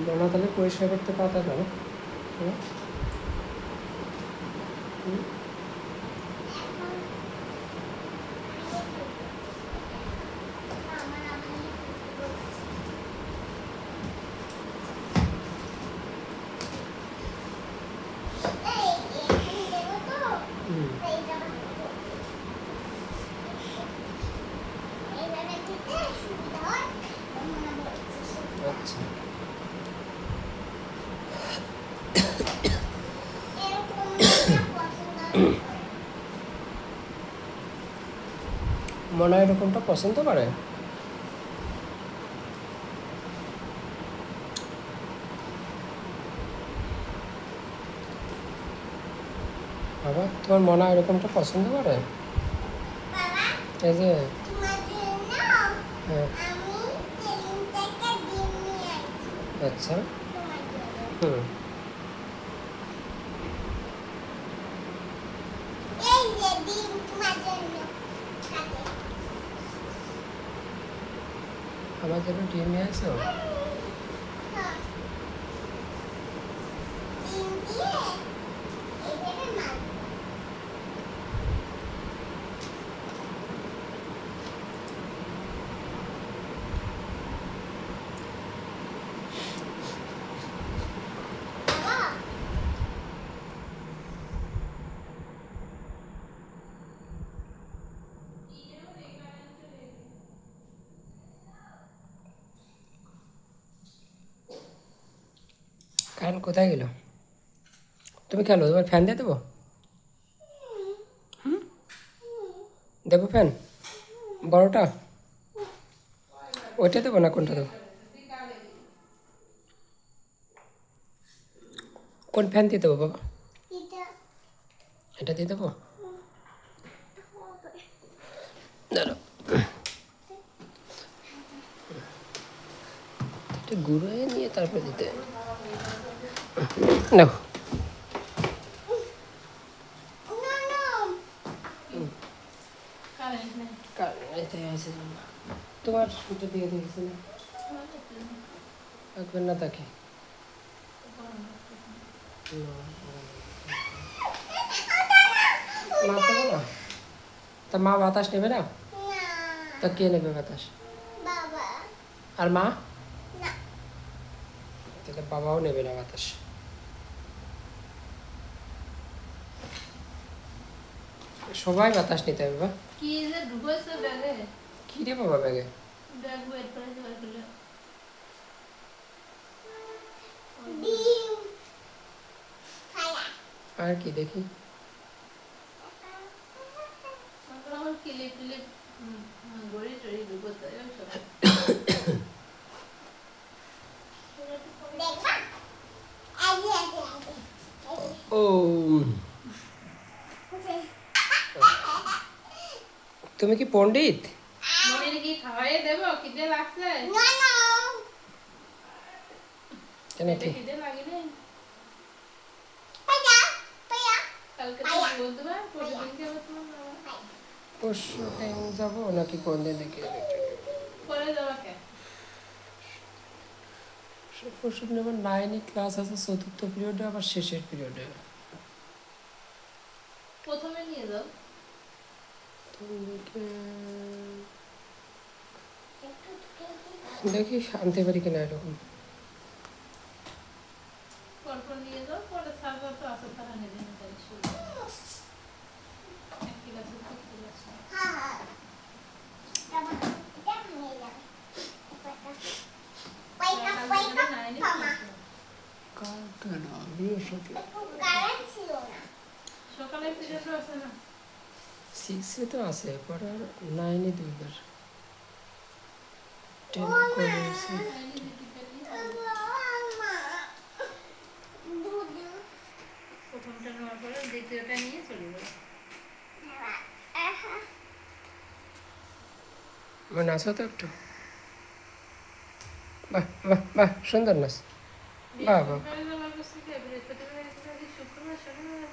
মনা তাহলে পরিষ্কার করতে পারত না? আচ্ছা, মনে হয় এরকমটা পছন্দ করে। বাবা, তোমার মনে হয় এরকমটা পছন্দ করে? এই যে হ্যাঁ, আচ্ছা, হুম, আমার জন্য ডিম নিয়ে আসো। কারেন্ট কোথায় গেল? তুমি খেলো, তোমার ফ্যান দিয়ে দেবো? দেবো ফ্যান বড়টা? ওইটা দেবো না কোনটা দেবো? কোন ফ্যান দিয়ে দেবো বাবা? এটা দিয়ে দেবো? দাঁড়াও, এটা গুঁড়ো নিয়ে তারপরে দিতে নাও। তোমার এটা দিয়ে দিয়েছে না, রাখবেন না তাকে? মা পাবো না, তা মা বাতাস নেবে না? তা কে নেবে বাতাস? আর মা? তাহলে বাবাও নেবে না বাতাস। সবাই বাতাস নিতে হবে বা? কি রে বাবা ব্যাগে? আর কি দেখি? ও, তুমি কি পণ্ডিত? কেন ঠিক পরশু টাইম যাবো নাকি কোন দিন দেখে? পরশু দিন আমার 9 ক্লাস আছে, চতুর্থ পিরিয়ডে, আবার শেষের পিরিয়ডে। প্রথমে নিয়ে যাও, দেখি আনতে পারি কিনা এরকম। পরপর নিয়ে যাও, পরে সার্ভার তো আসে, তারা নেবে না, তাই ঠিক আছে, ঠিক আছে। সকালে পিরিয়ড আছে না? 6-এ তো আছে, পরে আর 9-এ 2বার 10 করেছে। প্রথমটা নেওয়ার পরে দ্বিতীয়টা নিয়ে চলে যাবে। নাচো তো একটু। বাহ বাহ বাহ, সুন্দর নাচ। বাহ বাহ, বৃহস্পতিবার, শুক্রবার, শনিবার